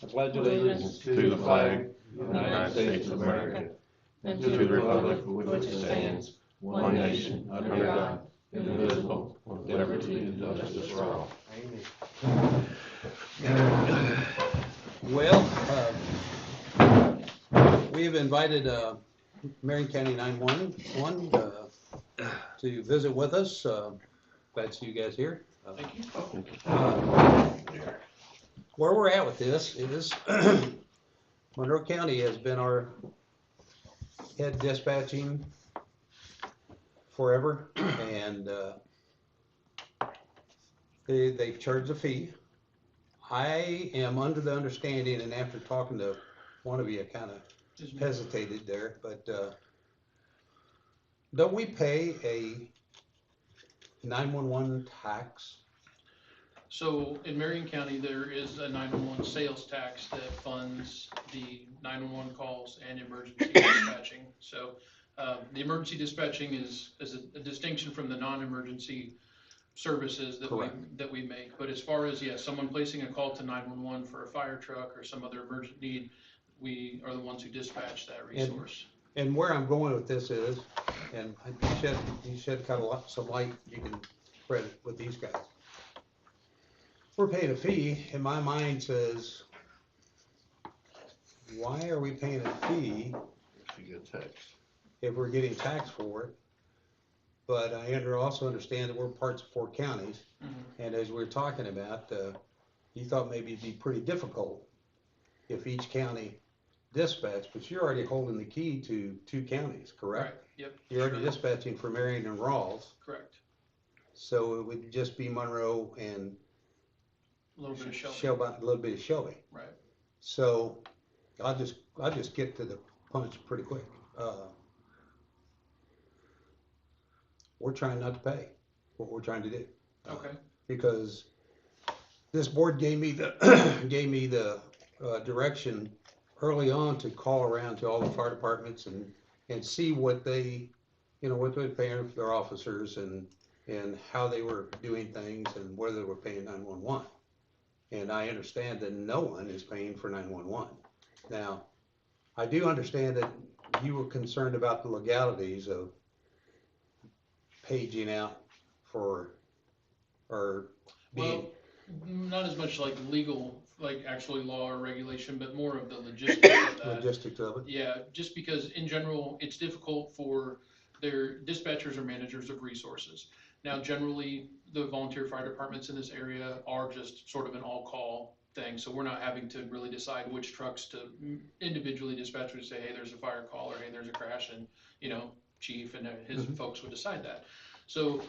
I pledge allegiance to the flag of the United States of America and to the republic for which it stands, one nation, under God, indivisible, with liberty and justice for all. Well, we have invited Marion County 911 to visit with us. Glad to see you guys here. Thank you. Where we're at with this is Monroe County has been our head dispatching forever, and they charge a fee. I am under the understanding, and after talking to one of you, I kind of hesitated there, but don't we pay a 911 tax? So in Marion County, there is a 911 sales tax that funds the 911 calls and emergency dispatching. So the emergency dispatching is a distinction from the non-emergency services that we make. But as far as someone placing a call to 911 for a fire truck or some other emergent need, we are the ones who dispatch that resource. And where I'm going with this is, and you shed kind of some light you can spread with these guys. We're paying a fee, and my mind says, why are we paying a fee if we're getting taxed for it? But I also understand that we're parts of 4 counties, and as we were talking about, you thought maybe it'd be pretty difficult if each county dispatched, but you're already holding the key to 2 counties, correct? Right. Yep. You're already dispatching for Marion and Rawls. Correct. So it would just be Monroe and a little bit of Shelby. A little bit of Shelby. Right. So I'll just get to the punch pretty quick. We're trying not to pay what we're trying to do. Okay. Because this board gave me the direction early on to call around to all the fire departments and see what they, what they're paying for their officers and how they were doing things and whether they were paying 911. And I understand that no one is paying for 911. Now, I do understand that you were concerned about the legalities of paging out for, or being. Well, not as much like legal, like actually law or regulation, but more of the logistics of that. Logistics of it. Yeah, just because in general, it's difficult for their dispatchers or managers of resources. Now, generally, the volunteer fire departments in this area are just sort of an all-call thing, so we're not having to really decide which trucks to individually dispatch. We say, hey, there's a fire call, or hey, there's a crash, and chief and his folks would decide that. So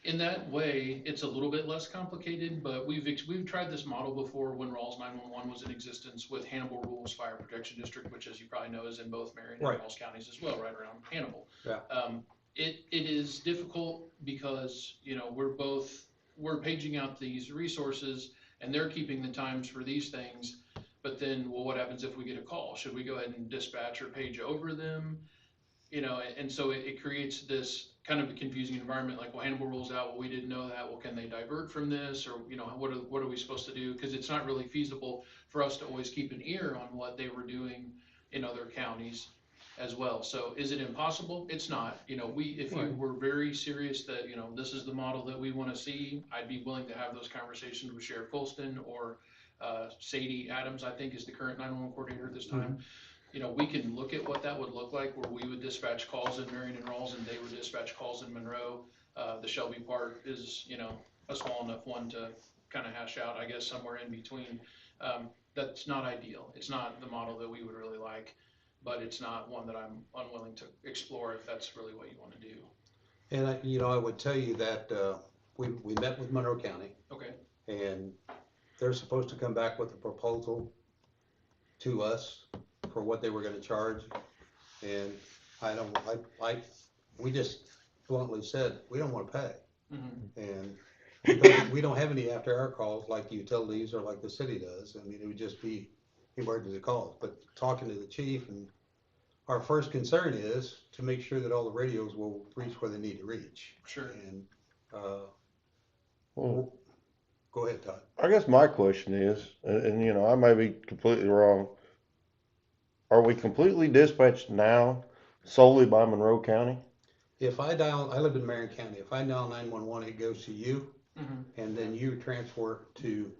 in that way, it's a little bit less complicated, but we've tried this model before when Rawls 911 was in existence with Hannibal Rules Fire Protection District, which, as you probably know, is in both Marion and Rawls counties as well, right around Hannibal. Yeah. It is difficult because we're paging out these resources and they're keeping the times for these things, but then, well, what happens if we get a call? Should we go ahead and dispatch or page over them? And so it creates this kind of a confusing environment, like, well, Hannibal rules out, well, we didn't know that, well, can they divert from this, or, what are we supposed to do? Because it's not really feasible for us to always keep an ear on what they were doing in other counties as well. So is it impossible? It's not. If you were very serious that, this is the model that we want to see, I'd be willing to have those conversations with Sheriff Colston or Sadie Adams, I think is the current 911 coordinator at this time. We can look at what that would look like, where we would dispatch calls in Marion and Rawls and they would dispatch calls in Monroe. The Shelby part is, a small enough one to kind of hash out, I guess, somewhere in between. That's not ideal. It's not the model that we would really like, but it's not one that I'm unwilling to explore if that's really what you want to do. And I would tell you that we met with Monroe County. Okay. And they're supposed to come back with a proposal to us for what they were going to charge. And we just bluntly said, we don't want to pay. And we don't have any after hour calls like utilities or like the city does. I mean, it would just be emergency calls. But talking to the chief, and our first concern is to make sure that all the radios will reach where they need to reach. Sure. And Go ahead, Todd. I guess my question is, and you know, I may be completely wrong. Are we completely dispatched now solely by Monroe County? If I dial, I live in Marion County, if I dial 911, it goes to you, and then you transfer it to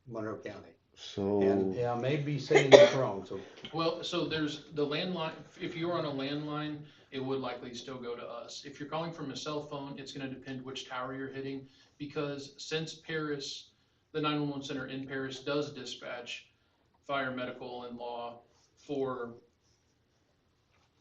Monroe County. And So, yeah, I may be saying this wrong, so Well, so there's the landline, if you're on a landline, it would likely still go to us. If you're calling from a cell phone, it's gonna depend which tower you're hitting, because since Paris, the 911 center in Paris does dispatch fire, medical, and law for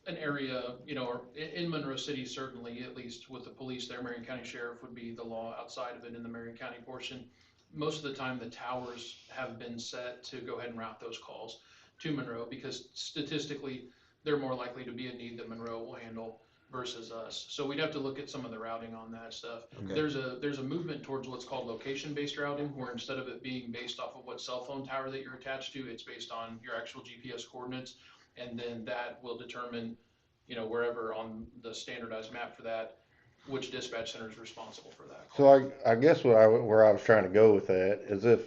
an area, you know, or in Monroe City, certainly, at least with the police there, Marion County Sheriff would be the law outside of it in the Marion County portion. Most of the time, the towers have been set to go ahead and route those calls to Monroe, because statistically, they're more likely to be a need that Monroe will handle versus us. So we'd have to look at some of the routing on that stuff. Okay. There's a movement towards what's called location-based routing, where instead of it being based off of what cell phone tower that you're attached to, it's based on your actual GPS coordinates, and then that will determine, you know, wherever on the standardized map for that, which dispatch center is responsible for that call. so I guess where I was trying to go with that is if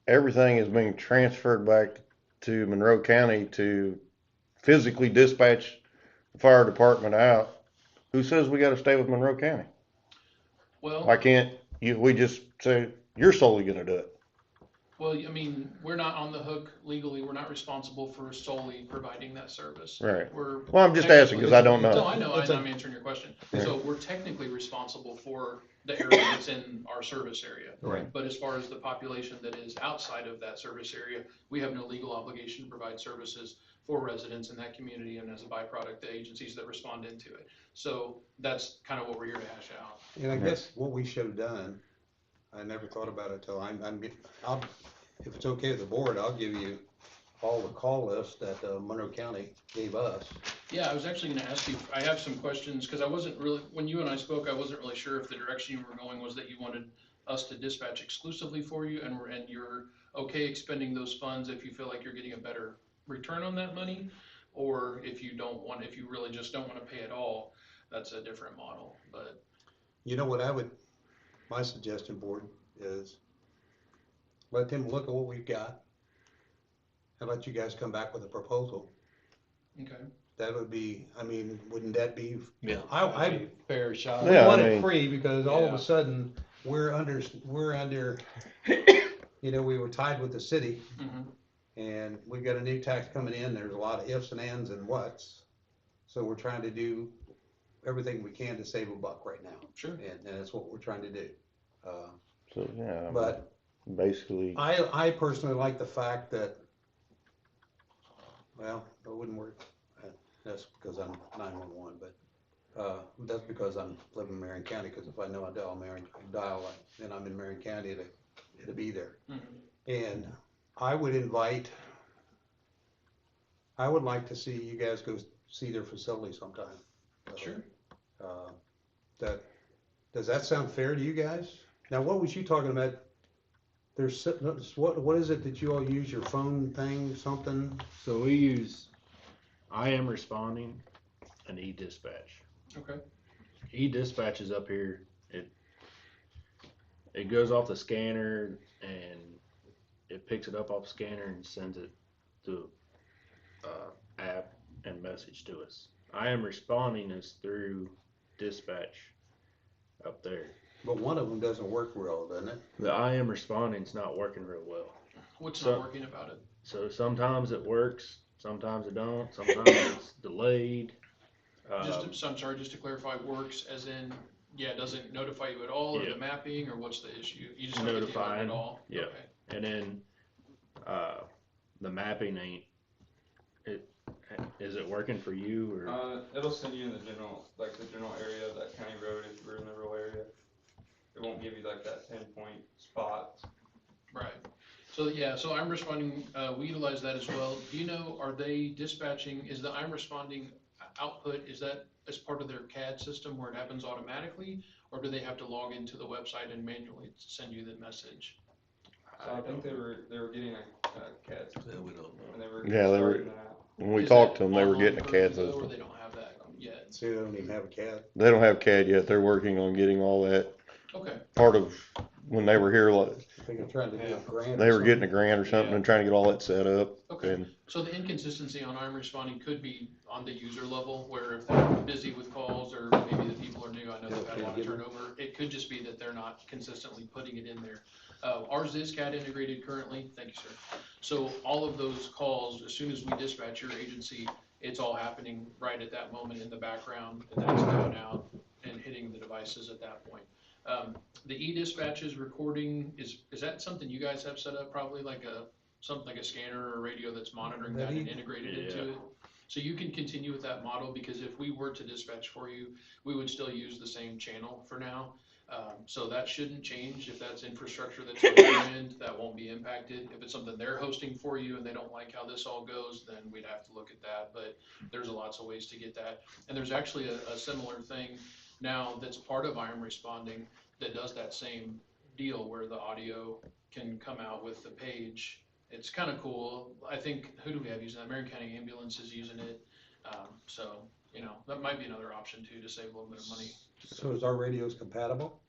everything is being transferred back to Monroe County to physically dispatch the fire department out, who says we got to stay with Monroe County? Well, Why can't we just say you're solely going to do it? Well, I mean, we're not on the hook legally, we're not responsible for solely providing that service. Right. We're Well, I'm just asking because I don't No, know. I know, It's I'm answering your question. Right. So we're technically responsible for the area that's in our service area. Right. But as far as the population that is outside of that service area, we have no legal obligation to provide services for residents in that community, and as a byproduct, the agencies that respond into it. So that's kind of what we're here to hash out. and I guess what we should have done, I never thought about it till I'll, if it's okay with the board, I'll give you all the call lists that Monroe County gave us. Yeah, I was actually gonna ask you, I have some questions, cause I wasn't really, when you and I spoke, I wasn't really sure if the direction you were going was that you wanted us to dispatch exclusively for you, and you're okay expending those funds if you feel like you're getting a better return on that money, or if you don't want, if you really just don't wanna pay at all, that's a different model, but. You know what my suggestion, board, is let them look at what we've got and let you guys come back with a proposal. Okay. That would be, I mean, wouldn't that be? Yeah, I fair shot. we Yeah, want I it mean- free because all of Yeah. a sudden, we're under, you know, we were tied with the city Mm-hmm. and we've got a new tax coming in. There's a lot of ifs and ands and whats. So we're trying to do everything we can to save a buck right now. Sure. And that's what we're trying to do. So yeah, But basically, I personally like the fact that, well, it wouldn't work. That's because I'm 911, but that's because I'm living in Marion County, because if I know I dial, then I'm in Marion County, it'll be there. Mm-hmm. And I would like to see you guys go see their facility sometime. Sure. Does that sound fair to you guys? Now, what was you talking about? What is it that you all use, your phone thing, something? So we use I am responding and e-dispatch. Okay. E-dispatch is up here. It goes off the scanner and it picks it up off the scanner and sends it to app and message to us. I am responding is through dispatch up there. But one of them doesn't work well, doesn't it? The I am responding is not working real well. What's So- not working about it? So sometimes it works, sometimes it don't, sometimes it's delayed. So I'm sorry, just to clarify, works as in, yeah, it doesn't notify you at all, or Yeah. the mapping, or what's the issue? You just don't get the alert Notifying, at all? yeah. Okay. And then the mapping ain't. Is it working for you or? It'll send you in the general area of that county road if you're in the rural area. It won't give you like that pinpoint spot. Right. So, yeah, so I'm responding, we utilize that as well. Do you know, are they dispatching, is the I'm responding output, is that as part of their CAD system where it happens automatically? Or do they have to log into the website and manually send you the message? So I think they were getting a CAD system. we don't know. And they were Yeah, they were- starting that. when we Is talked that to them, they were online getting a CAD though, Or system. they don't have that yet? See, they don't even have a CAD. They don't have CAD yet. They're working on getting all that Okay, part of when they were here, like, I think they're trying to do a grant. they or were getting a something. grant or something and trying to get all that set up. Okay. And So the inconsistency on I'm responding could be on the user level, where if they're busy with calls, or maybe the people are new, I know they've had a lot of turnover, it could just be that they're not consistently putting it in there. Ours is CAD integrated currently, thank you, sir. So all of those calls, as soon as we dispatch your agency, it's all happening right at that moment in the background, and that's going out and hitting the devices at that point. The e-dispatches recording, is that something you guys have set up, probably like something like a scanner or a radio that's monitoring that and integrated into it? So you can continue with that model, because if we were to dispatch for you, we would still use the same channel for now. So that shouldn't change. If that's infrastructure that's on your end, that won't be impacted. If it's something they're hosting for you and they don't like how this all goes, then we'd have to look at that. But there's lots of ways to get that. And there's actually a similar thing now that's part of I'm Responding that does that same deal, where the audio can come out with the page. It's kind of cool. I think, who do we have using that? Marion County Ambulance is using it. So, you know, that might be another option too, to save a little bit of money. So is our radios compatible?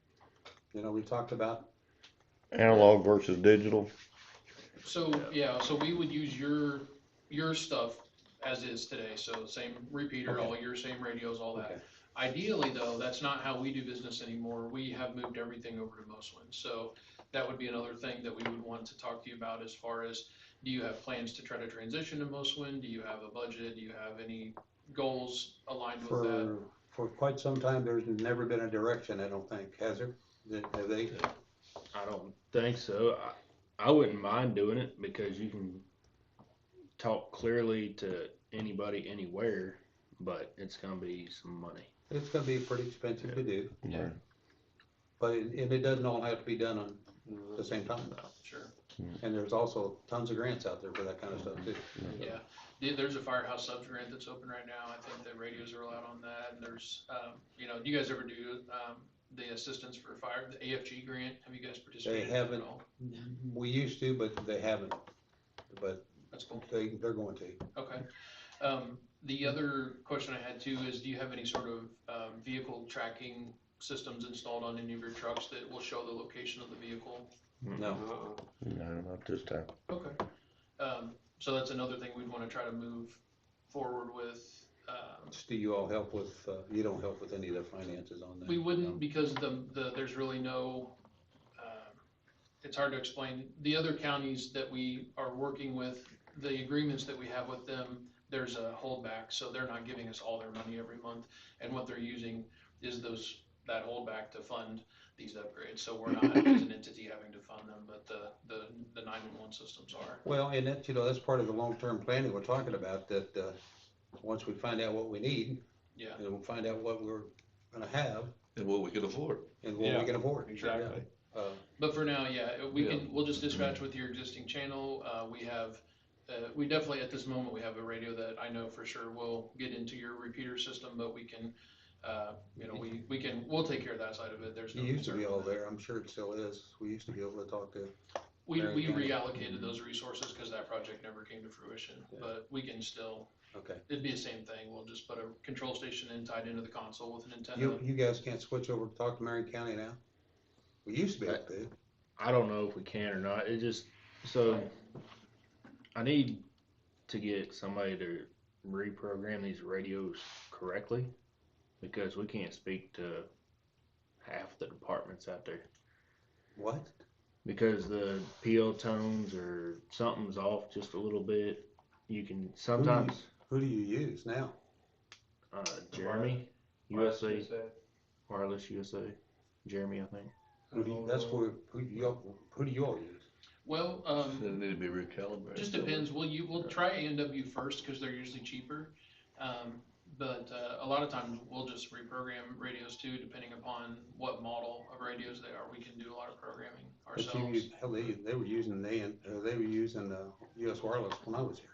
You know, we talked about, analog versus digital. So, yeah, so we would use your stuff as is today. So same repeater, Okay. all your same radios, all that. okay, Ideally, though, that's not how we do business anymore. We have moved everything over to Moswin. So that would be another thing that we would want to talk to you about, as far as, do you have plans to try to transition to Moswin? Do you have a budget? Do you have any goals aligned with that? for quite some time, there's never been a direction, I don't think, has there? Have they? I don't think so. I wouldn't mind doing it, because you can talk clearly to anybody anywhere, but it's gonna be some money. It's gonna be pretty expensive to do, Yeah. but it doesn't all have to be done on the same time. Sure. And there's also tons of grants out there for that kind of stuff too. Yeah, there's a firehouse subs grant that's open right now. I think the radios are allowed on that. And there's, you know, do you guys ever do the assistance for fire, the AFG grant? Have you guys participated in that haven't. at all? We used to, but they haven't, but That's cool. they're going to. Okay. The other question I had too is, do you have any sort of vehicle tracking systems installed on any of your trucks that will show the location of the vehicle? No, No, not this time. Okay. So that's another thing we'd want to try to move forward with. do you all help with, you don't help with any of the finances on that? We wouldn't, No? because there's really no, it's hard to explain. The other counties that we are working with, the agreements that we have with them, there's a holdback, so they're not giving us all their money every month. And what they're using is that holdback to fund these upgrades. So we're not, as an entity, having to fund them, but the 911 systems are. Well, and that, you know, that's part of the long-term planning we're talking about, that, once we find out what we need, Yeah. and we'll find out what we're gonna have And what we can afford. and what we can afford. Exactly. Yeah. But for now, yeah, we'll just dispatch with your existing channel. We definitely, at this moment, we have a radio that I know for sure will get into your repeater system, but we can, you know, we'll take care of that side of it. There's no It used to concern be on all that. there, I'm sure it still is. We used to be able to talk to, We Marion County. reallocated those resources because that project never came to fruition, Yeah. but we can still, okay. it'd be the same thing. We'll just put a control station in, tied into the console with an antenna. You guys can't switch over to talk to Marion County now? We used to be able to. I don't know if we can or not. So I need to get somebody to reprogram these radios correctly, because we can't speak to half the departments out there, What? because the PO tones or something's off just a little bit. You can sometimes, Who do you use now? Jeremy, USA, Wireless USA, Jeremy, I think. Who do you all use? Well, They need to be recalibrated. just depends. We'll try A&W first because they're usually cheaper. But a lot of times we'll just reprogram radios too, depending upon what model of radios they are. We can do a lot of programming But ourselves. hell, they were using US Wireless when I was here.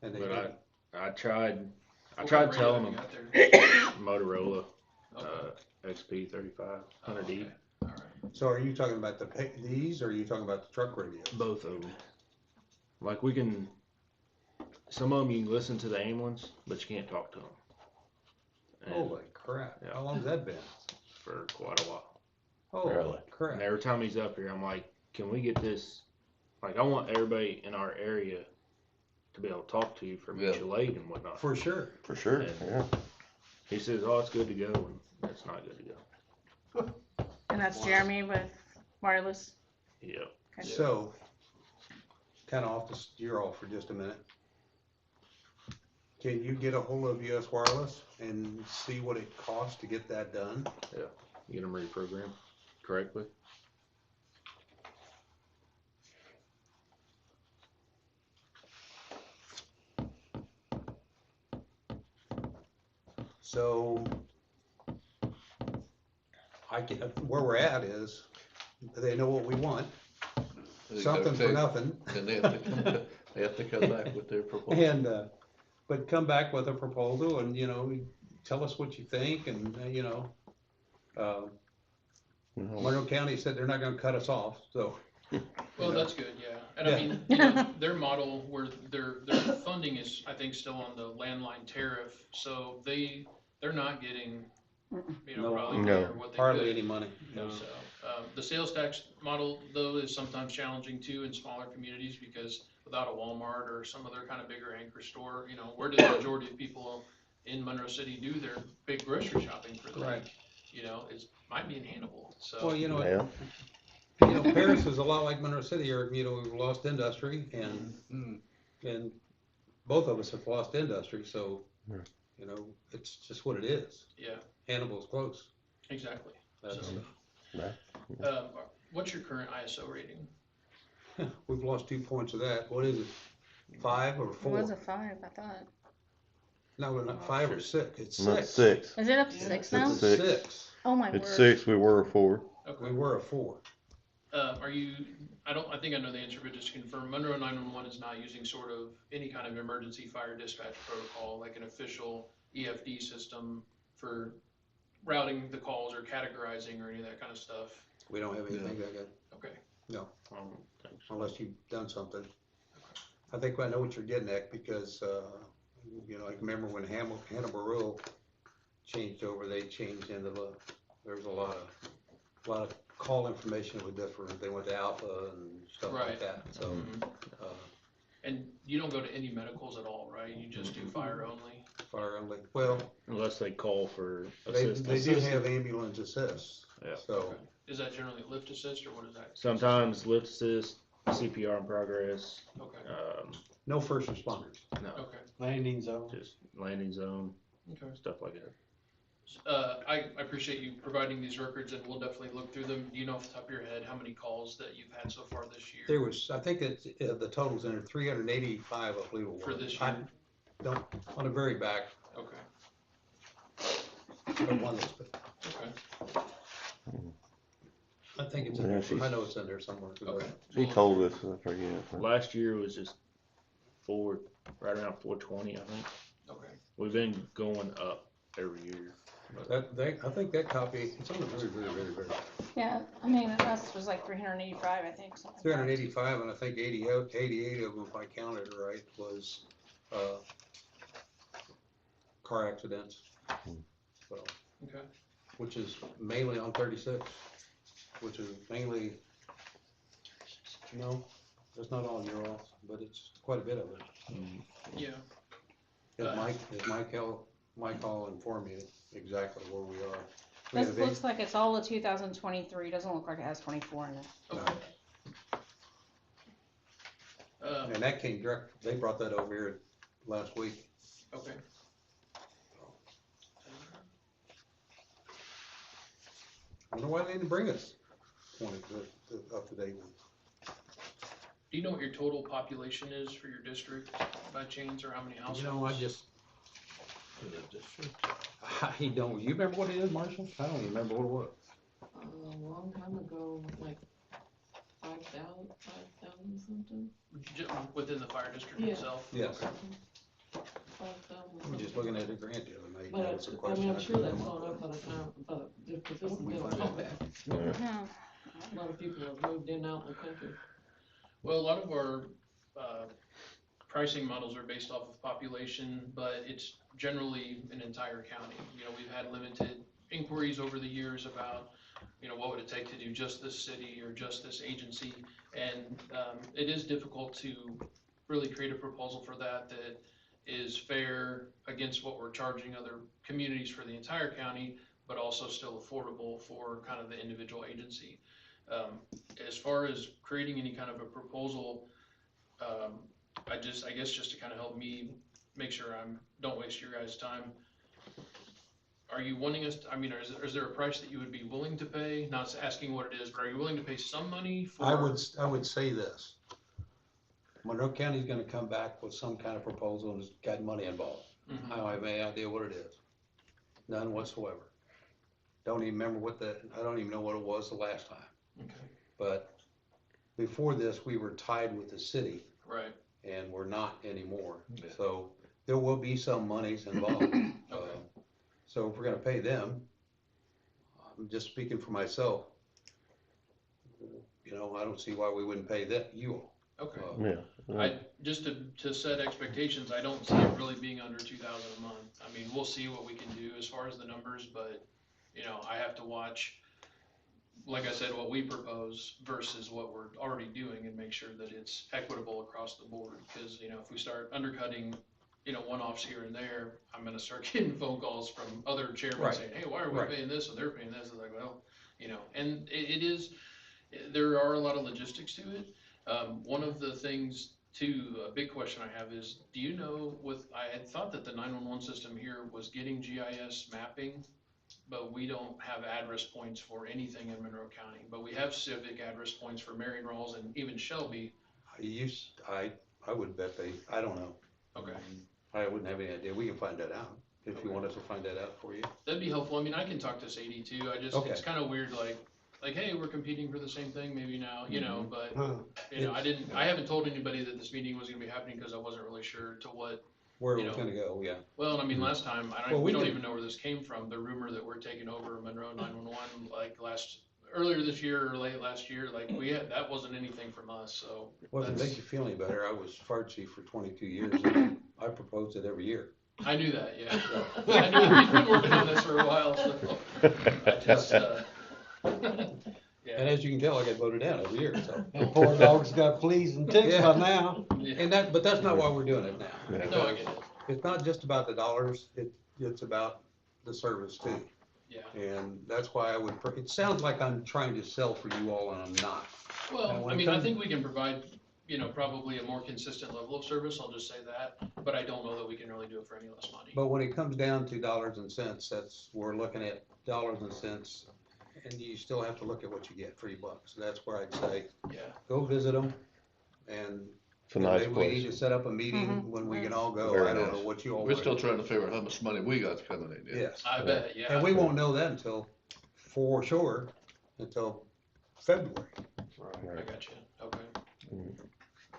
And they, But I tried What kind of radio telling have them you got there? Motorola Okay. XP 3500D, Okay. All right. so are you talking about these, or are you talking about the truck radios? both of them. Like some of them you can listen to the ambulance, but you can't talk to them. And Holy crap, Yeah. how long has that been? for quite a while. Oh, Really? And crap. every time he's up here, I'm like, can we get this? Like, I want everybody in our area to be able to talk to you for Yeah. mutual aid and whatnot. For sure. For sure, And- yeah. He says, oh, it's good to go, and that's not good to go. And that's Jeremy with wireless. Yep. Okay. So, kind of off the steer off for just a minute. Can you get a hold of US Wireless and see what it costs to get that done? Get them reprogrammed correctly. So, where we're at is, they know what we want, They something gotta for take- nothing. And they have to come back with their proposal. And, but come back with a proposal and, tell us what you think and, Monroe County said they're not gonna cut us off, so. Well, Yeah. that's good, yeah. And Yeah. I mean, their model where their funding is, I think, still on the landline tariff, so they're not getting, No. probably No. near what they Hardly could. any money. So, the sales tax model though is sometimes challenging too in smaller communities because without a Walmart or some other kind of bigger anchor store, where do the majority of people in Monroe City do their big grocery shopping for the Right. week? Might be in Hannibal, so. Well, Yeah. Paris is a lot like Monroe City, or, we've lost industry and both of us have lost industry, so, Yeah. it's just what it is. Yeah, Hannibal's close. exactly. That's, So, what's your current ISO rating? we've lost 2 points of that. What is it? 5 or It 4? was a 5, I thought. No, we're not 5 or 6. It's Not 6. 6. Is it up to 6 now? It's Six. 6. Oh my It's word. 6, we were a 4. Okay. We were a 4. Are you, I think I know the answer, but just to confirm, Monroe 911 is not using sort of any kind of emergency fire dispatch protocol, like an official EFD system for routing the calls or categorizing or any of that kind of stuff? We don't have anything like that, Okay, unless you've done something. I think I know what you're getting at because, I remember when Hannibal Rural changed over, they changed into there was a lot of call information was different. They went to Alpha and stuff like Right. that, so. Mhm. And you don't go to any medicals at all, right? You just do fire only? Fire only, well, Unless they call for they assistance. do have ambulance assist, Yeah. so. Okay. Is that generally lift assist or what is that? Sometimes lift assist, CPR in progress, Okay, No first responders. no, okay, Landing zone. just landing zone, okay. stuff like that. I appreciate you providing these records and we'll definitely look through them. Do you know off the top of your head how many calls that you've had so far this year? There was, I think it's, the total's in there, 385, I believe it was. For this I year? don't, on the very back, Okay, but one that's, okay, I think it's in Yeah, there, she's- I know it's in there somewhere. okay. She We'll- told us, I forget. Last year was just right around 420, I think. Okay, We've been going up every year. I think that copy, it's on the very. Yeah, I mean, the rest was like 385, I think, something. 385, and I think 88 of them, if I counted right, was, car accidents. So, okay. which is mainly on 36, which is mainly, that's not all your off, but it's quite a bit of it. Yeah, As Mike Hall informed you exactly where we are. We This have looks like it's all of 2023, doesn't look like it has 24 in it. okay. And that came direct, they brought that over here last week. Okay. I wonder why they didn't bring us 20, the up-to-date one. Do you know what your total population is for your district by chance or how many households? I don't, you remember what it is, Marshall? I don't even remember what it was. A long time ago, like 5,000 something. Within the fire district Yeah. itself? Yes. Okay. 5,000 I'm just something. looking at the grant the other night. But That was a I question mean, I'm sure couldn't that's come gone up up by the time, but if this has We been a find out. comeback, Yeah. a lot of people have moved in out in the country. Well, a lot of our pricing models are based off of population, but it's generally an entire county. We've had limited inquiries over the years about what would it take to do just this city or just this agency? And, it is difficult to really create a proposal for that is fair against what we're charging other communities for the entire county, but also still affordable for kind of the individual agency. As far as creating any kind of a proposal, I guess just to kind of help me make sure don't waste your guys' time. Are you wanting us to, is there a price that you would be willing to pay? Not asking what it is, but are you willing to pay some money for? I would say this. Monroe County's gonna come back with some kind of proposal and it's got money involved. Mhm. I don't have any idea what it is. None whatsoever. Don't even remember I don't even know what it was the last time. Okay. But before this, we were tied with the city Right. and we're not anymore. Yeah. So there will be some monies involved. Okay. So if we're gonna pay them, I'm just speaking for myself. I don't see why we wouldn't pay you all. Okay. Yeah. Just to set expectations, I don't see it really being under 2,000 a month. We'll see what we can do as far as the numbers, but, I have to watch, like I said, what we propose versus what we're already doing and make sure that it's equitable across the board. Because, if we start undercutting, one-offs here and there, I'm gonna start getting phone calls from other chairmen Right. saying, hey, why are we Right. paying this and they're paying this? It's like, well, and it is, there are a lot of logistics to it. One of the things too, a big question I have is, do you know I had thought that the 911 system here was getting GIS mapping, but we don't have address points for anything in Monroe County, but we have civic address points for Marion Rawls and even Shelby. I would bet I don't know. Okay. I wouldn't have any idea. We can find that out if you want us to find that out for you. That'd be helpful. I can talk to Sadie too. Okay. It's kind of weird, like, hey, we're competing for the same thing maybe now, but, Huh. I haven't told anybody that this meeting was gonna be happening because I wasn't really sure to what. Where it was gonna go, yeah. Well, last time, Well, we don't can- even know where this came from, the rumor that we're taking over Monroe 911, earlier this year or late last year, that wasn't anything from us, so. Well, to that's- make you feel any better, I was fire chief for 22 years and I proposed it every year. I knew that, yeah. I knew we've been working on this for a while, so. I just, And as you can tell, I get voted down every year, so. The poor dog's got fleas and ticks by now. yeah. But that's not why we're doing it now. Yeah. No, I get it, It's not just about the dollars, it's about the service too. yeah. And that's why it sounds like I'm trying to sell for you all and I'm not. Well, when it I comes- think we can provide, probably a more consistent level of service, I'll just say that, but I don't know that we can really do it for any less money. But when it comes down to dollars and cents, we're looking at dollars and cents. And you still have to look at what you get, $3. That's where I'd say, Yeah, go visit them. And It's a nice maybe we need place. to set up a meeting when we can all go. Very I don't nice. know what you all We're want. still trying to figure out how much money we got coming in, yeah. Yes. I bet, yeah. And we won't know that for sure, until February. I got you, okay. Mm.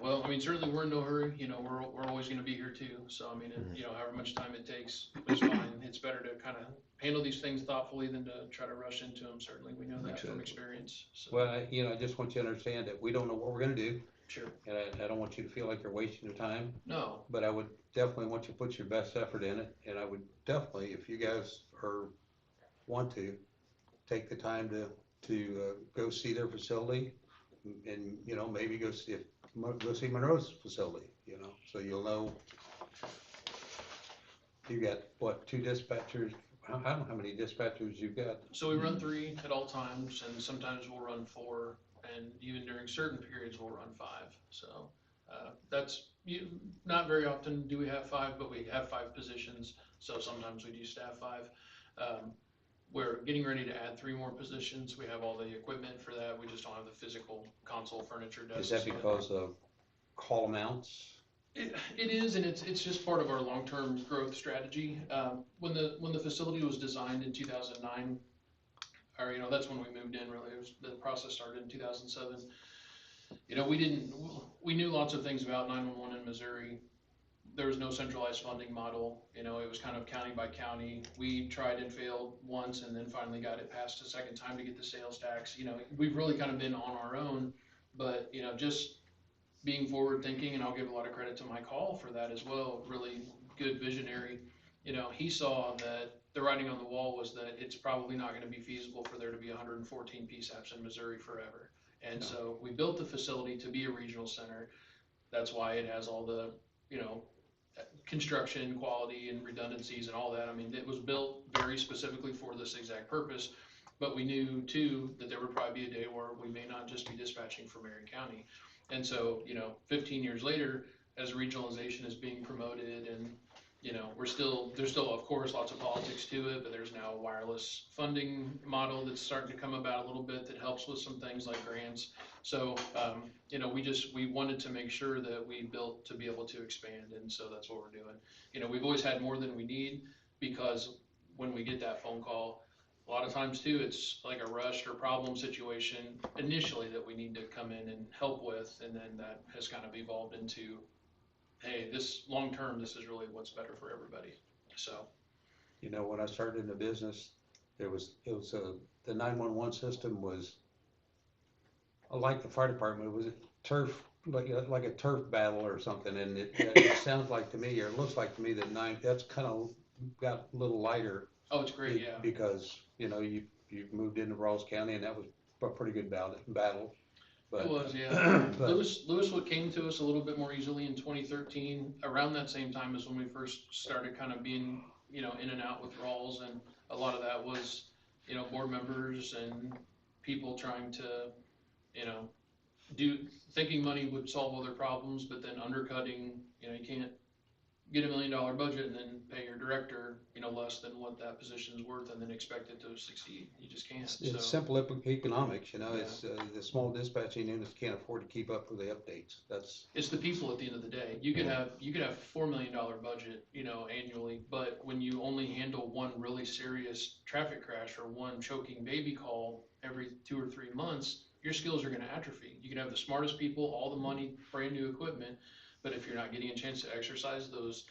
Well, certainly we're in no hurry, we're always gonna be here too, so however much time it takes is fine. It's better to kind of handle these things thoughtfully than to try to rush into them, certainly, we know that from Exactly. experience, so. Well, I just want you to understand that we don't know what we're gonna do, Sure, and I don't want you to feel like you're wasting your time, no, but I would definitely want you to put your best effort in it, and I would definitely, if you guys want to, take the time to go see their facility, and, maybe go see Monroe's facility, so you'll know. You got, what, 2 dispatchers? I don't know how many dispatchers you've got. so we run 3 at all times, and sometimes we'll run 4, and even during certain periods, we'll run 5, so, not very often do we have 5, but we have 5 positions, so sometimes we do staff 5. We're getting ready to add 3 more positions, we have all the equipment for that, we just don't have the physical console, furniture, desks. Is that because of call amounts? It is, and it's just part of our long-term growth strategy. When the facility was designed in 2009, or that's when we moved in. Really, the process started in 2007. We knew lots of things about 911 in Missouri. There was no centralized funding model. It was kind of county by county. We tried and failed once, and then finally got it passed a second time to get the sales tax. We've really kind of been on our own, but just being forward thinking, and I'll give a lot of credit to my call for that as well, really good visionary. He saw that the writing on the wall was that it's probably not gonna be feasible for there to be 114 PSAPs in Missouri forever. And so we built the facility to be a regional center. That's why it has all the, you know, construction, quality and redundancies and all that. I mean, it was built very specifically for this exact purpose, but we knew too that there would probably be a day where we may not just be dispatching for Marion County. And so, you know, 15 years later, as regionalization is being promoted and, you know, there's still of course lots of politics to it, but there's now a wireless funding model that's starting to come about a little bit that helps with some things like grants. So, you know, we wanted to make sure that we built to be able to expand, and so that's what we're doing. You know, we've always had more than we need, because when we get that phone call, a lot of times too, it's like a rushed or problem situation initially that we need to come in and help with, and then that has kind of evolved into, hey, this long term, this is really what's better for everybody. So, You know, when I started in the business, the 911 system was, like the fire department, it was a turf, like a turf battle or something, and it sounds like to me, or it looks like to me that's kind of got a little lighter. oh, it's great, yeah. Because, you know, you moved into Rawls County and that was a pretty good battle. But, It was, yeah. but- Lewis came to us a little bit more easily in 2013. Around that same time is when we first started kind of being, you know, in and out with Rawls, and a lot of that was, you know, board members and people trying to, you know, thinking money would solve all their problems, but then undercutting. You know, you can't get $1 million budget and then pay your director, you know, less than what that position's worth and then expect it to succeed. You just can't. It's simple economics, you know, Yeah. it's, the small dispatching units can't afford to keep up with the updates. It's the people at the end of the day. You could have $4 million budget, you know, annually, but when you only handle one really serious traffic crash or one choking baby call every 2 or 3 months, your skills are gonna atrophy. You can have the smartest people, all the money, brand new equipment, but if you're not getting a chance to exercise those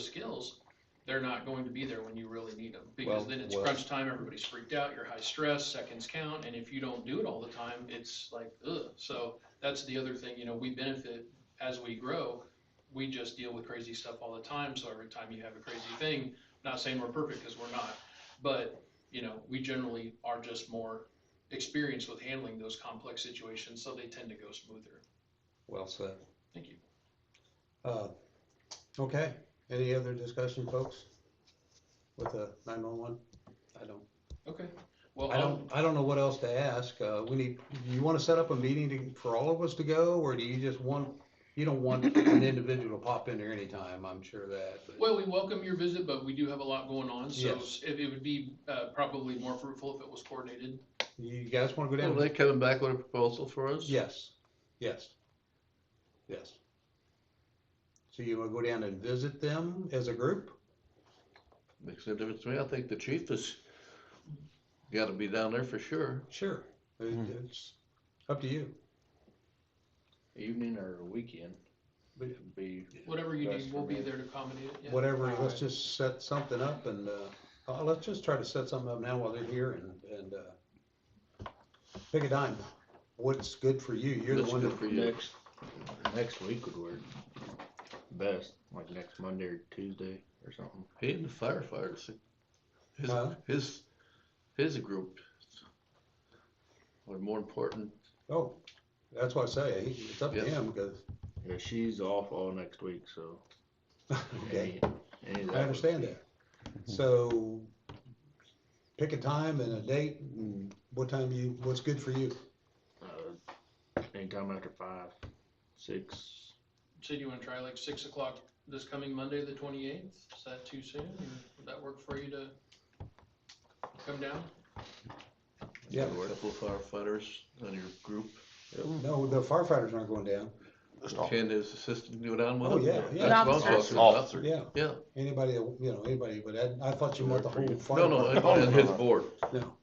skills, they're not going to be there when you really need them. Because then it's crunch time, everybody's freaked out, you're high stress, seconds count, and if you don't do it all the time, it's like, ugh. So that's the other thing, you know, we benefit as we grow. We just deal with crazy stuff all the time, so every time you have a crazy thing, not saying we're perfect, because we're not, but, you know, we generally are just more experienced with handling those complex situations, so they tend to go smoother. Well said. Thank you. Okay, any other discussion, folks, with the 911? I don't. Okay. Well, I don't know what else to ask. You wanna set up a meeting for all of us to go, or do you just you don't want an individual to pop in there anytime, I'm sure of that. But- well, we welcome your visit, but we do have a lot going on, so Yes. if it would be probably more fruitful if it was coordinated. You guys wanna go down? Are they coming back with a proposal for us? Yes. So you wanna go down and visit them as a group? Makes no difference to me. I think the chief has gotta be down there for sure. Sure. It's up to you. Evening or weekend would be. Whatever you best need, for we'll be me. there to accommodate it. Yeah. Whatever, let's just set something up and, let's just try to set something up now while they're here and pick a time. What's good for you? You're the What's one good that, for you? Next week would work best, like next Monday or Tuesday or something. He and the firefighters, Huh? his group are more important. oh, that's what I say. It's up to Yes. him because, Yeah, she's off all next week, so. okay, any of that I would understand be- that. So pick a time and a date and what's good for you? Anytime after 5, 6. So do you wanna try like 6 o'clock this coming Monday, the 28th? Is that too soon, or would that work for you to come down? Yeah. A couple of firefighters on your group. No, the firefighters aren't going down. Can his assistant go down with Oh, him? yeah, yeah. That's what I'm Officers. talking about. Yeah, Yeah. anybody, but I thought you meant the whole fire. No, department. on his board. No.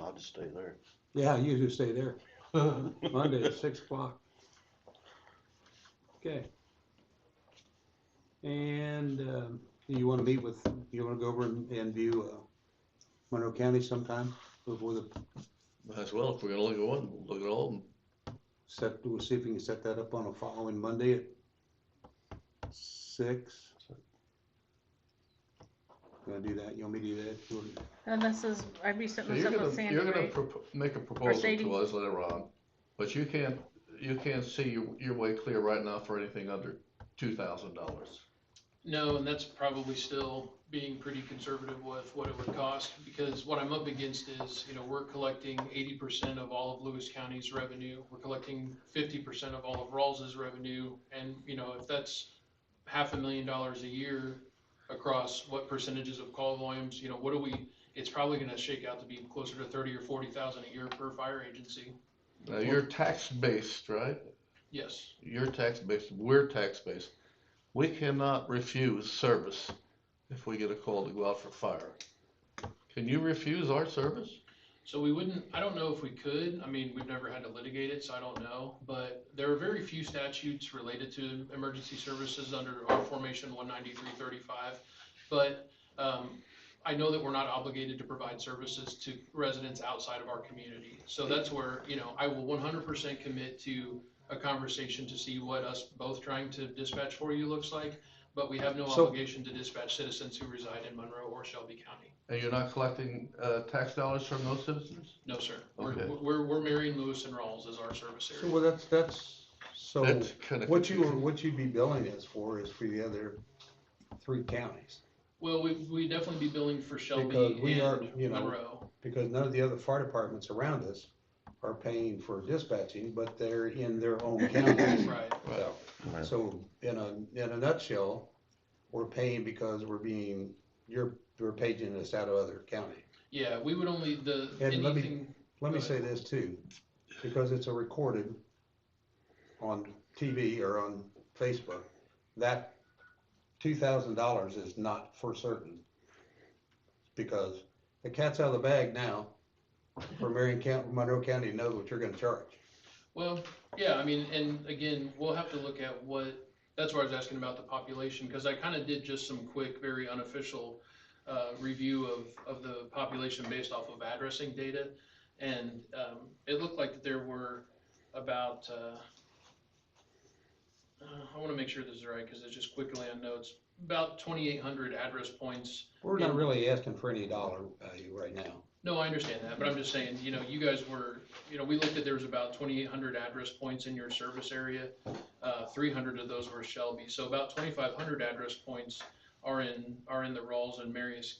I'll just stay there. Yeah, you just stay there. Monday at 6 o'clock. Okay. And, you wanna go over and view, Monroe County sometime before Might as well, if we're gonna look at one, look at all of them. we'll see if we can set that up on a following Monday at 6. You wanna do that? You want me to do that? You want- And this is, I'd be sitting So this you're up with gonna, Sandy, you're gonna right? make a proposal Sadie? to us later on, but you can't see your way clear right now for anything under $2,000. No, and that's probably still being pretty conservative with what it would cost, because what I'm up against is, we're collecting 80% of all of Lewis County's revenue. We're collecting 50% of all of Rawls's revenue, and, if that's $500,000 a year across what percentages of call volumes, it's probably gonna shake out to be closer to 30 or 40,000 a year per fire agency. Now, you're tax-based, right? Yes. You're tax-based, we're tax-based. We cannot refuse service if we get a call to go out for fire. Can you refuse our service? So we wouldn't, I don't know if we could, we've never had to litigate it, so I don't know, but there are very few statutes related to emergency services under our formation 19335. But, I know that we're not obligated to provide services to residents outside of our community. So that's where, I will 100% commit to a conversation to see what us both trying to dispatch for you looks like, but we have no So- obligation to dispatch citizens who reside in Monroe or Shelby County. And you're not collecting, tax dollars from those citizens? No, sir. Okay. We're Marion, Lewis, and Rawls as our service So, area. well, so That's kinda what confusing. you'd be billing us for is for the other 3 counties. Well, we definitely be billing for Shelby Because we are, and Monroe. Because none of the other fire departments around us are paying for dispatching, but they're in their own counties. Right. So in a nutshell, we're paying because you're paging us out of other county. Yeah, we would only, And let me anything, Let me Go say this too, because it's a recorded on TV or on Facebook, that $2,000 is not for certain. Because the cat's out of the bag now, for Monroe County knows what you're gonna charge. well, yeah, and again, we'll have to look at that's why I was asking about the population, because I kind of did just some quick, very unofficial review of the population based off of addressing data. And it looked like that there were about, I want to make sure this is right because it's just quickly on notes, about 2,800 address points. We're not really asking for any dollar value right now. No, I understand that, but I'm just saying, you guys were, we looked at there was about 2,800 address points in your service area. 300 of those were Shelby, so about 2,500 address points are in the Rawls and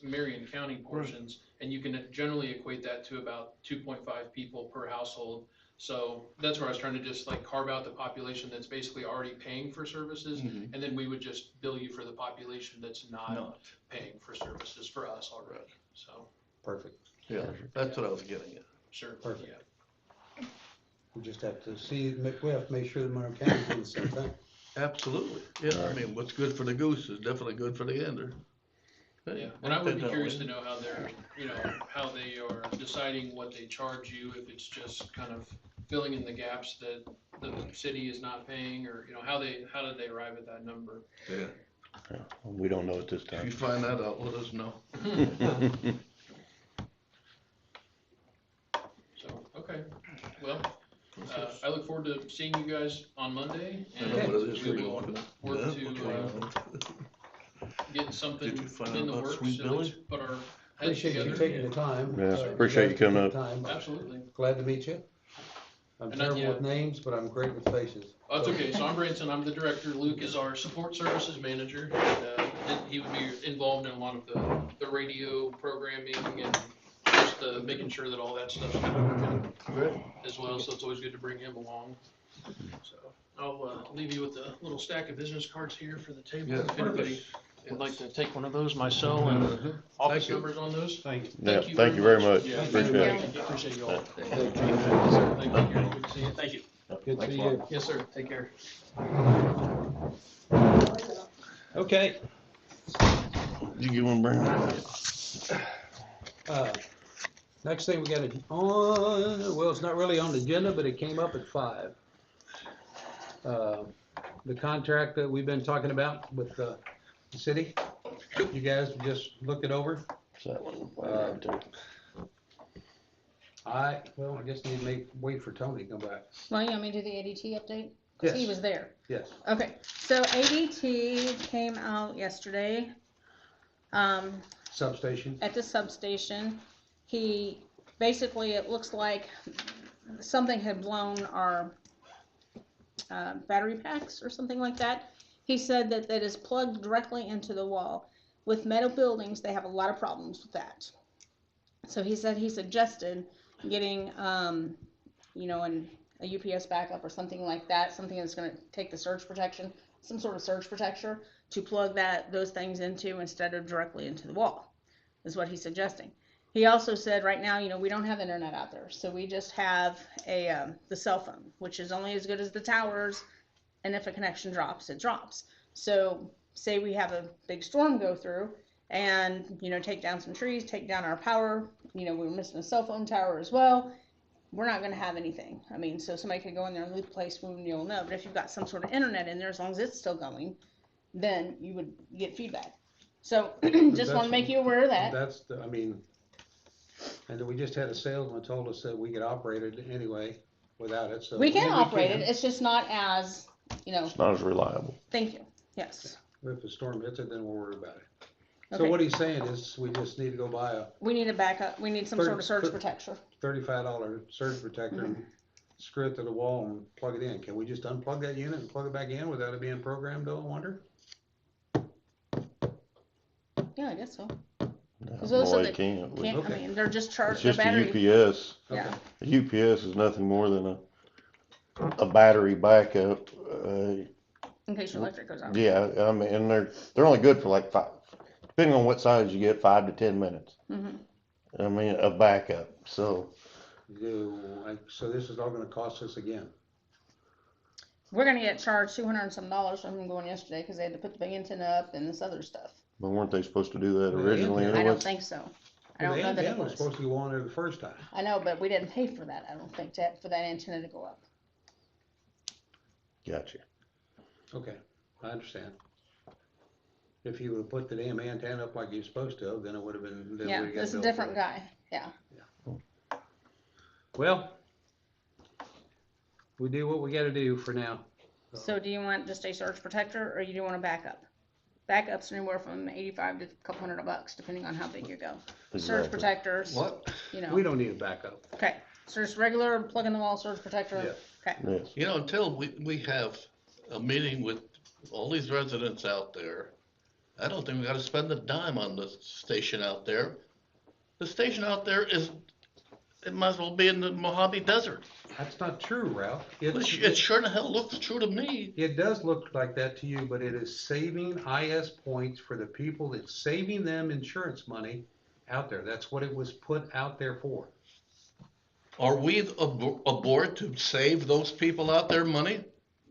Marion County portions, and you can generally equate that to about 2.5 people per household. So that's where I was trying to just like carve out the population that's basically already paying for services, and then we would just bill you for the population that's not paying for services for us already, so. Perfect. Yeah, that's what I was getting at. Sure, Perfect. yeah. We just have to we have to make sure that Monroe County's doing the same thing. Absolutely, yeah, I mean, what's good for the goose is definitely good for the gander. Yeah, and I would be curious to know how they're, how they are deciding what they charge you, if it's just kind of filling in the gaps that the city is not paying, or, how did they arrive at that number? Yeah, We don't know at this if you time. find that out, let us know. So, okay, well, I look forward to seeing you guys on Monday, I and know what it is we for you. will work to, get something Did you find in out the about works, Sweet so Billy? let's put our heads Appreciate you together. taking the time. Yeah, You appreciate guys you coming took the time. Absolutely. Glad to meet you. I'm And terrible yeah. with names, but I'm great with faces. That's okay, so I'm Branson, I'm the director, Luke is our support services manager, and he would be involved in a lot of the radio programming and just making sure that all that stuff's kind of working Great. as well, so it's always good to bring him along. So I'll leave you with a little stack of business cards here for the table, Yeah, if anybody perfect. would like to take one of those, my cell and office you. numbers on those. Thank you. Yeah, Thank you thank you very much. Yeah, Appreciate it. Appreciate you all. Yeah. Thank you, Gary. Good to see you. Thank you. Good to see you. Yes, sir, take care. Okay, You give one, Brandon? Next thing we got on, well, it's not really on the agenda, but it came up at 5. The contract that we've been talking about with the city, you guys just looked it over. It's that one. Right there. I guess need to wait for Tony to come back. Well, you want me to do the ADT update? 'Cause he Yes. was there. Yes. Okay, so ADT came out yesterday, Substation. at the substation. He, basically, it looks like something had blown our, battery packs or something like that. He said that that is plugged directly into the wall. With metal buildings, they have a lot of problems with that. So he said he suggested getting, a UPS backup or something like that, something that's going to take the surge protection, some sort of surge protector to plug those things into instead of directly into the wall, is what he's suggesting. He also said right now, we don't have internet out there, so we just have the cell phone, which is only as good as the towers, and if a connection drops, it drops. So say we have a big storm go through and, take down some trees, take down our power, we were missing a cell phone tower as well, we're not going to have anything. I mean, so somebody could go in there and leave the place and you'll know. But if you've got some sort of internet in there, as long as it's still going, then you would get feedback. So just want to make you aware of that. And then we just had a salesman told us that we could operate it anyway without it, so. We can maybe operate can. it. It's just not as, It's not as reliable. Thank you. Yes. If the storm hits it, then we'll worry about it. So Okay. what he's saying is we just need to go buy a We need a backup. We need some sort of surge protector. $35 surge protector and screw it to the wall and plug it in. Can we just unplug that unit and plug it back in without it being programmed, though, I wonder? Yeah, I guess so. No, those are they the- can't. Can't, Okay. I mean, they're just It's charged, their just a battery. UPS. Yeah. A UPS is nothing more than a battery backup. In case your electric goes out. Yeah, I mean, and they're only good for like depending on what size you get, 5 to 10 minutes. Mm-hmm. I mean, a backup. So So this is all gonna cost us again. We're gonna get charged $200 and some from them going yesterday because they had to put the big antenna up and this other stuff. but weren't they supposed to do that Well, originally yeah, I anyway? don't think so. I don't The know that it antenna was was. supposed to go on there the first time. I know, but we didn't pay for that. I don't think for that antenna to go up. Gotcha. Okay, I understand. If you would've put the damn antenna up like you're supposed to, then it would've been. then Yeah, we'd've got this is a billed different for it. guy. Yeah. Well, we do what we gotta do for now. So do you want just a surge protector or you do want a backup? Backups anywhere from 85 to a couple $100, depending on how big you go. Surge Exactly. protectors. What? We don't need a backup. Okay. So just regular plug in the wall surge protector. Yes. Okay. Yes. You know, until we have a meeting with all these residents out there, I don't think we gotta spend a dime on the station out there. The station out there it might as well be in the Mojave Desert. That's not true, Ralph. It sure the hell looks true to me. It does look like that to you, but it is saving IS points for the people. It's saving them insurance money out there. That's what it was put out there for. Are we a board to save those people out there money?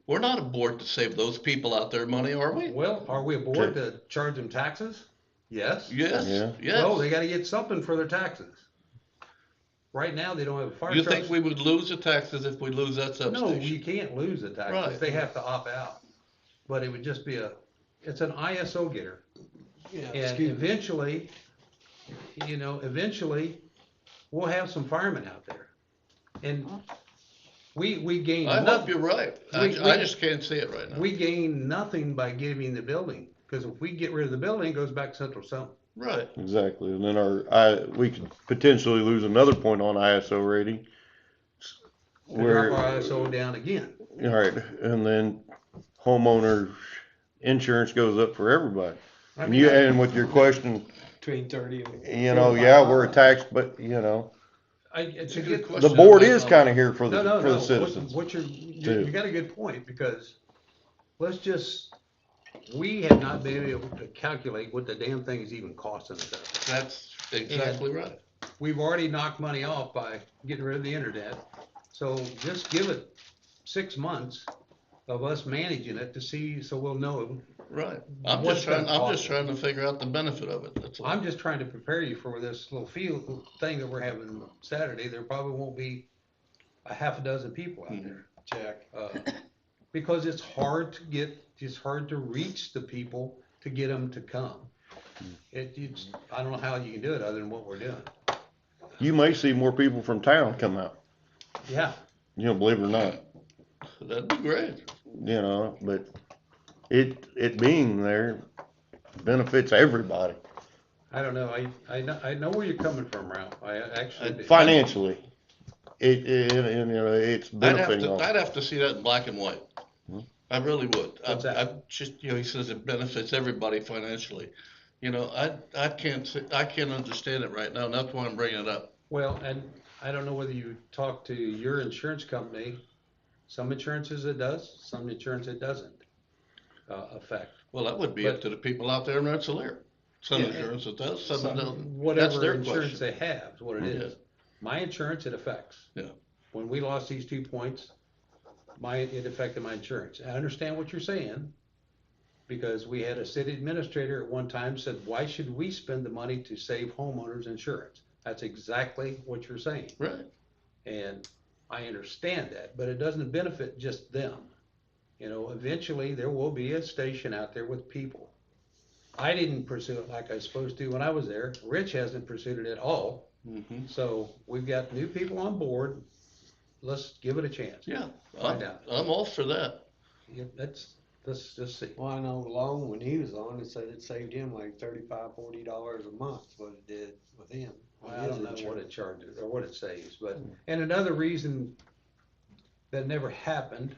We're not a board to save those people out there money, are we? Well, are we a board to charge them taxes? Yes. Yes, Yeah. yes. Well, they gotta get something for their taxes. Right now, they don't have a fire You truck. think we would lose the taxes if we lose that No, substation? you can't lose the taxes. Right. They have to opt out. But it would just be it's an ISO getter. And eventually, we'll have some firemen out there. And we gain I hope nothing. you're right. I just can't see it right now. We gain nothing by giving the building, because if we get rid of the building, it goes back to Central Zone. Right. Exactly. And then we could potentially lose another point on ISO rating. We drop our ISO down again. All right, and then homeowner insurance goes up for everybody. I And mean, and with your question, Between 30 and. we're taxed, but it's a good good question. the board is kind of here for the No. for the citizens. What too. you got a good point, because we have not been able to calculate what the damn thing is even costing us. That's exactly right. We've already knocked money off by getting rid of the internet, so just give it 6 months of us managing it to see, so we'll know. Right. I'm What's just trying gonna cost to figure out the benefit of it. That's all. I'm just trying to prepare you for this little field thing that we're having Saturday. There probably won't be a half a dozen people out there. Jack. Because it's hard to reach the people to get them to come. I don't know how you can do it other than what we're doing. You may see more people from town come out. Yeah. Believe it or not. That'd be great. you know, but it being there benefits everybody. I don't know, I know where you're coming from, Ralph, I actually do. Financially, you know, it's benefiting all. I'd have to see that in black and white. Hmm. I really would. What's that? I just, he says it benefits everybody financially. I can't understand it right now, and that's why I'm bringing it up. Well, and I don't know whether you talk to your insurance company, some insurances it does, some insurance it doesn't, affect. Well, that would be up to the people out there in Rensselaer. Some Yeah. insurance it does, some it doesn't. That's Whatever their insurance question. they have is what it is. My insurance, it affects. Yeah. When we lost these 2 points, it affected my insurance. I understand what you're saying, because we had a city administrator at one time said, why should we spend the money to save homeowners insurance? That's exactly what you're saying. Right. And I understand that, but it doesn't benefit just them. Eventually there will be a station out there with people. I didn't pursue it like I was supposed to when I was there. Rich hasn't pursued it at all. Mm-hmm. So we've got new people on board. Let's give it a chance. Yeah, Find out. I'm all for that. Yeah, let's just see. Well, I know Long, when he was on, it said it saved him like $35-40 a month, what it did with him. Well, I don't know what it charges or what it saves, but, and another reason that never happened,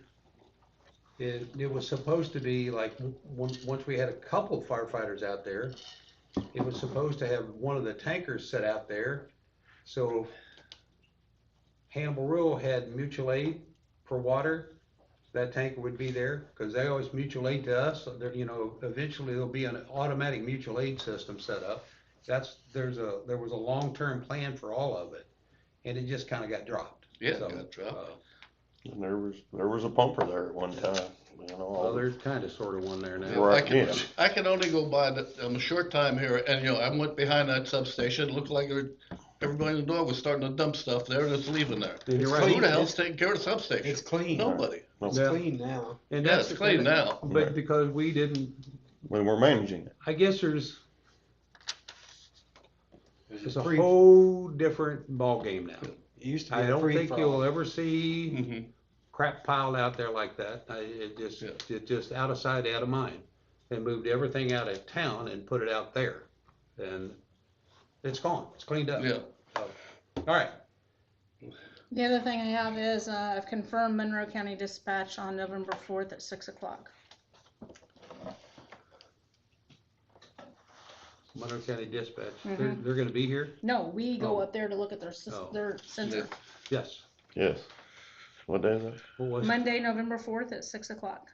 it was supposed to be like, once we had a couple of firefighters out there, it was supposed to have one of the tankers set out there, so Hannibal Rural had mutual aid for water, that tanker would be there, because they always mutual aid to us, so there, eventually there'll be an automatic mutual aid system set up. There was a long-term plan for all of it, and it just kinda got dropped. Yeah, So, it got dropped. And there was a pumper there at one time, Well, there's kinda sorta one there now. Right. I can only go by a short time here, and I went behind that substation, it looked like everybody in the door was starting to dump stuff there, and it's leaving there. And you're It's right. clean. Who the hell's taking care of the substation? It's clean. Nobody. It's Yeah. clean now. And Yeah, that's it's clean now. But because we didn't, when we're managing it. I guess it's It a whole different ballgame now. used to be I a don't free think for you'll all. ever see Mm-hmm. crap piled out there like that. It just out of sight, out of mind. They moved everything out of town and put it out there. And it's gone, it's cleaned up. Yeah. So, all right, The other thing I have is, I've confirmed Monroe County Dispatch on November 4th at 6 o'clock. Monroe County Dispatch, Mhm. they're gonna be here? No, we go Oh. up there to look at Oh. their sensor. Yes. Yes. What day is it? What was it? Monday, November 4th at 6 o'clock.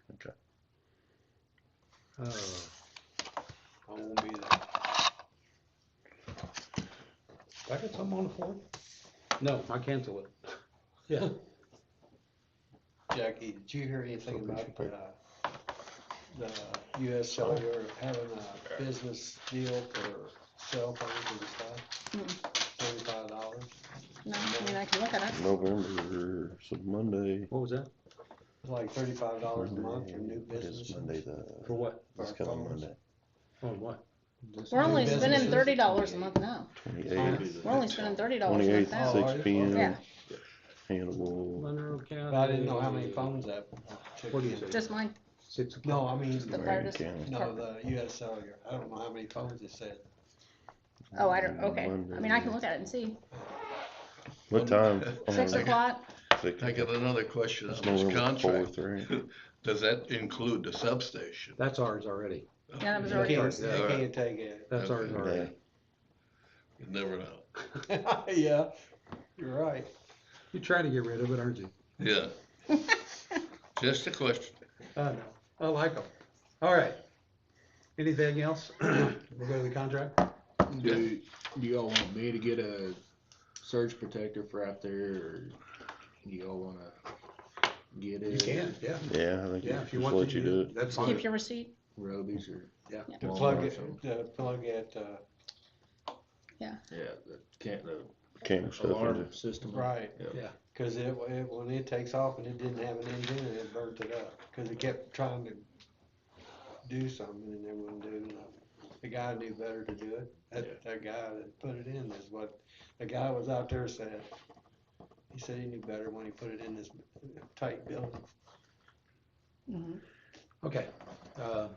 I won't be there. I got something on the fourth? No, I cancel it. Yeah. Jackie, did you hear anything So we about should the US Cellular having a business deal for cell phones and stuff? $35? No, I mean, I can look at it. November, so Monday. What was that? It's like $35 a month for new What is businesses. Monday For what? This coming Monday. On what? We're only New spending businesses. $30 a month now. 28th. We're only spending $30 a month 28th, now. 6 p.m. Yeah, Hannibal. Monroe County. But I didn't know how many phones that. What do you say? just mine. 6 o'clock. No, I mean, The fire Marion dis- County. no, the US Cellular. I don't know how many phones it said. Oh, I don't, okay. I Monday. mean, I can look at it and see. What time? 6 o'clock, 6 I got another question It's on this November contract. 4th, right? Does that include the substation? That's ours already. yeah, that was They already can't, yours. they can't take it. That's ours Okay. already. You never know. Yeah, you're right. You're trying to get rid of it, aren't you? Yeah. Just a question. I know. I like them. All right. Anything else? We'll go to the contract. Do y'all want me to get a surge protector for out there, or do y'all wanna get You it? can, yeah. Yeah, I think Yeah, if just you want let to you do it. That's Keep fine. your receipt. Robies or? Yeah. To Walmart plug or it, something? to plug it, Yeah, the Camera stuff. alarm system. right. Yeah. Cause when it takes off and it didn't have an engine, it burnt it up. Cause it kept trying to do something and it wouldn't do nothing. The guy knew better to do it. That guy that put it in is what the guy was out there said. He said he knew better when he put it in this tight building. Mhm. Okay, have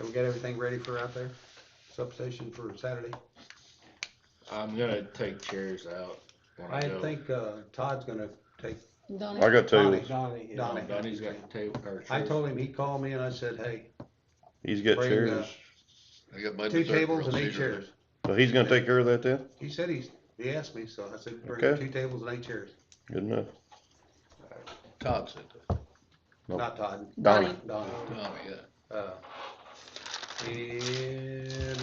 we got everything ready for out there? Substation for Saturday? I'm gonna take chairs out when I I go. think, Todd's gonna take Donnie? I got Donnie. tables. Donnie, yeah. Donnie. Donnie's got table, or I chairs. told him, he called me and I said, hey, He's got Bring, chairs. I got my two dessert tables real and 8 secret. chairs. So he's gonna take care of that then? He said he asked me, so I said, bring Okay. 2 tables and 8 chairs. Good enough. Todd said that. Nope. Not Todd, Donnie. Donnie. Donnie, yeah. And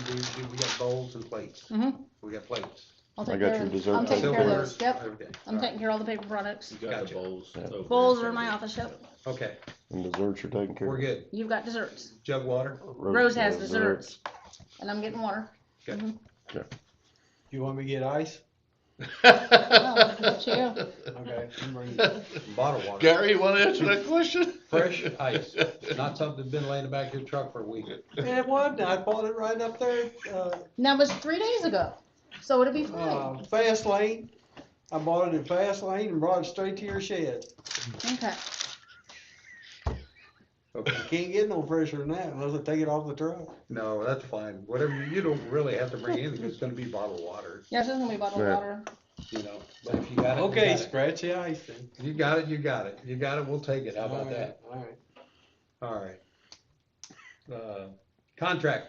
we got bowls and plates. Mhm. We got plates. I'll I take got care your of, dessert I'm taking care of tableware. those, yep. Okay. I'm taking care of all the paper products. You got Gotcha. the bowls. Yeah. over Bowls there. are in my office, yep. Okay, And desserts are taken care we're of. good. You've got desserts. Jug water? Rose has desserts. And I'm getting water. Okay. Mhm. You want me to get ice? Oh, look at you. Okay, I'm bringing Bottled water. Gary, you wanna answer that question? Fresh ice, not something that's been laying in the back of your truck for a week. It wasn't, I bought it right up there, That was 3 days ago, so it'll be fine. Fast Lane. I bought it at Fast Lane and brought it straight to your shed. Okay. Okay. You can't get no fresher than that unless I take it off the truck. No, that's fine. Whatever, you don't really have to bring anything, it's gonna be bottled water, Yeah, it's just gonna be bottled Yeah. water. you know, but if you got it, you Okay, got it. scratch the ice then. You got it, you got it. You got it, we'll take it. How about All right, that? all right. All right. Contract.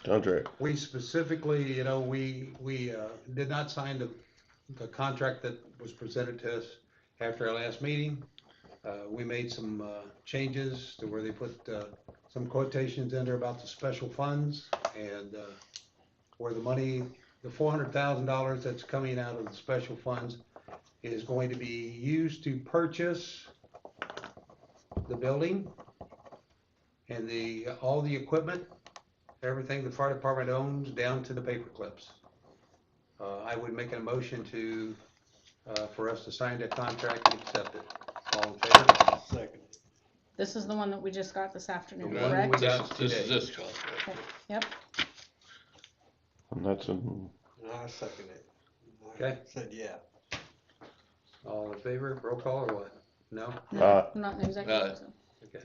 Contract. We specifically, you know, we did not sign the contract that was presented to us after our last meeting. We made some changes to where they put some quotations in there about the special funds and where the money, the $400,000 that's coming out of the special funds is going to be used to purchase the building and all the equipment, everything the fire department owns, down to the paper clips. I would make a motion for us to sign that contract and accept it. All in favor? Second. This is the one that we just got this afternoon, The one correct? we got This is today. this contract. Yep. And that's in, And I second it. I Okay. Said yeah. All in favor? Roll call or what? No? No, I'm not in executive. Aye. So. Okay.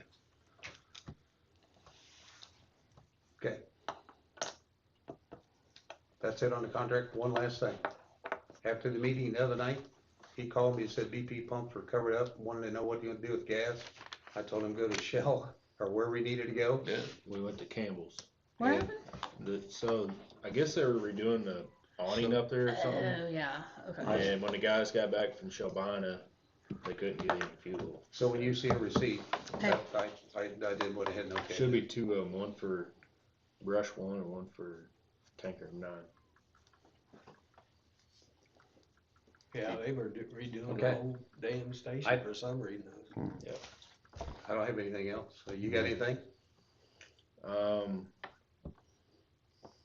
Okay. That's it on the contract. One last thing. After the meeting the other night, he called me and said BP pumps were covered up, wanted to know what you're gonna do with gas. I told him go to Shell or wherever we needed to go. Yeah. We went to Campbell's. What And- happened? So I guess they were redoing the awning up there or something. Oh, yeah, okay. And when the guys got back from Shelbina, they couldn't get any fuel. So when you see a receipt, Okay. I did what I had no okay. Should be 2 of them, one for brush 1 and one for tanker 9. Yeah, they were redoing Okay. the whole damn station I- for some reason. I don't have anything else. So you got anything?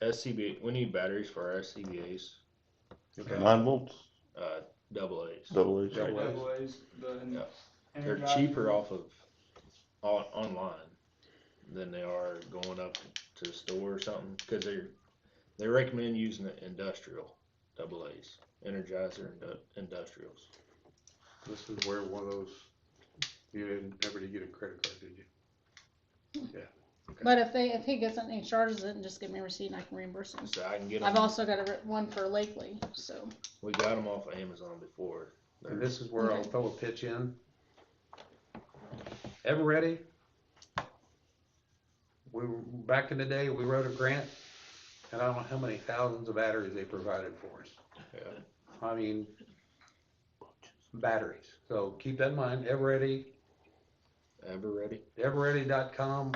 SCBA, we need batteries for our SCBA's, Okay. 9 volts, double A's. double A's. Double A's. Double A's, the Yeah. They're Energizer. cheaper off of online than they are going up to the store or something, because they recommend using the industrial double A's, Energizer industrials. This is where one of those, you didn't, never did get a credit card, did you? Yeah. But if he gets it and he charges it, and just give me a receipt and I can reimburse him. So I can get I've them. also got one for Lakely, so. We got them off of Amazon before. And this is where I'll Okay. throw a pitch in. Ever ready? Back in the day, we wrote a grant, and I don't know how many thousands of batteries they provided for us. Yeah. I mean, batteries. So keep that in mind, Everready, Ever ready? everready.com,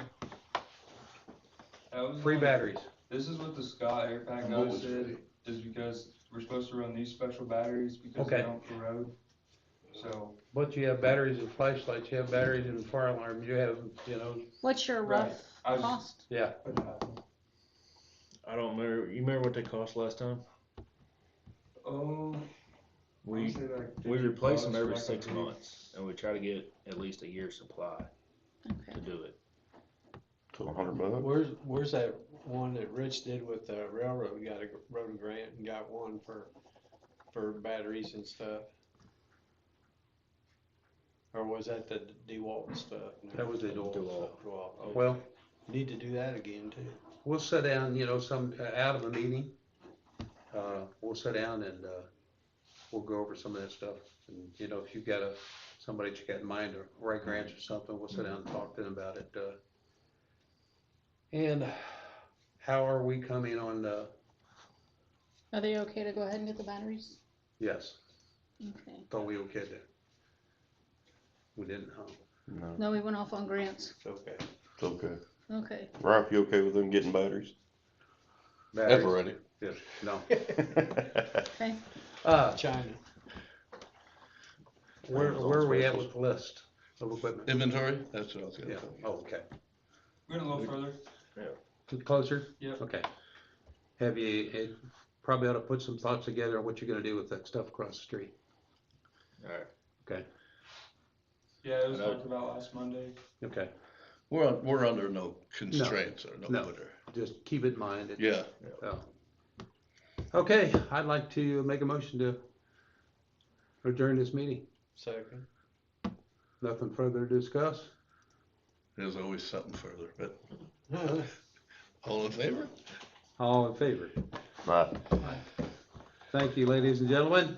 That was free one- batteries. This is what the Scott Air Pack I'm guy always said, ready. is because we're supposed to run these special batteries because Okay. they don't corrode. So, But you have batteries in flashlights, you have batteries in fire alarm, you have, you know, What's your Right. rough I was- cost? yeah. I don't remember. You remember what they cost last time? oh. We replace them every 6 months, and we try to get at least a year's supply Okay. to do it. To $100. Where's that one that Rich did with the railroad? Wrote a grant and got one for batteries and stuff. Or was that the DeWalt stuff? That was the DeWalt DeWalt. DeWalt. Well, Need to do that again too. we'll sit down, you know, out of the meeting. We'll sit down and, we'll go over some of that stuff. And, you know, if you've got somebody that you got in mind or write grants or something, we'll sit down and talk to them about it. And how are we coming on, Are they okay to go ahead and get the batteries? yes, Okay. thought we okayed that. We didn't, huh? No, No, we went off on grants. It's okay. it's okay. Okay. Ralph, you okay with them getting batteries? Batteries? Ever ready? Yes, no. Okay. China. Where are we at with the list of equipment? Inventory, that's what I was gonna Yeah, say. oh, okay. We're gonna go further. Closer? Yep. Okay. Have you, probably ought to put some thoughts together on what you're gonna do with that stuff across the street. Alright. Okay, Yeah, it was talked about last Monday. okay. We're under no constraints or no No. quitter. Just keep it in mind. Yeah, Okay, I'd like to make a motion to adjourn this meeting. Second. Nothing further to discuss? there's always something further, but all in favor? All in favor? Right. Thank you, ladies and gentlemen.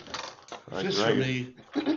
Thank you, Just for thank you. me,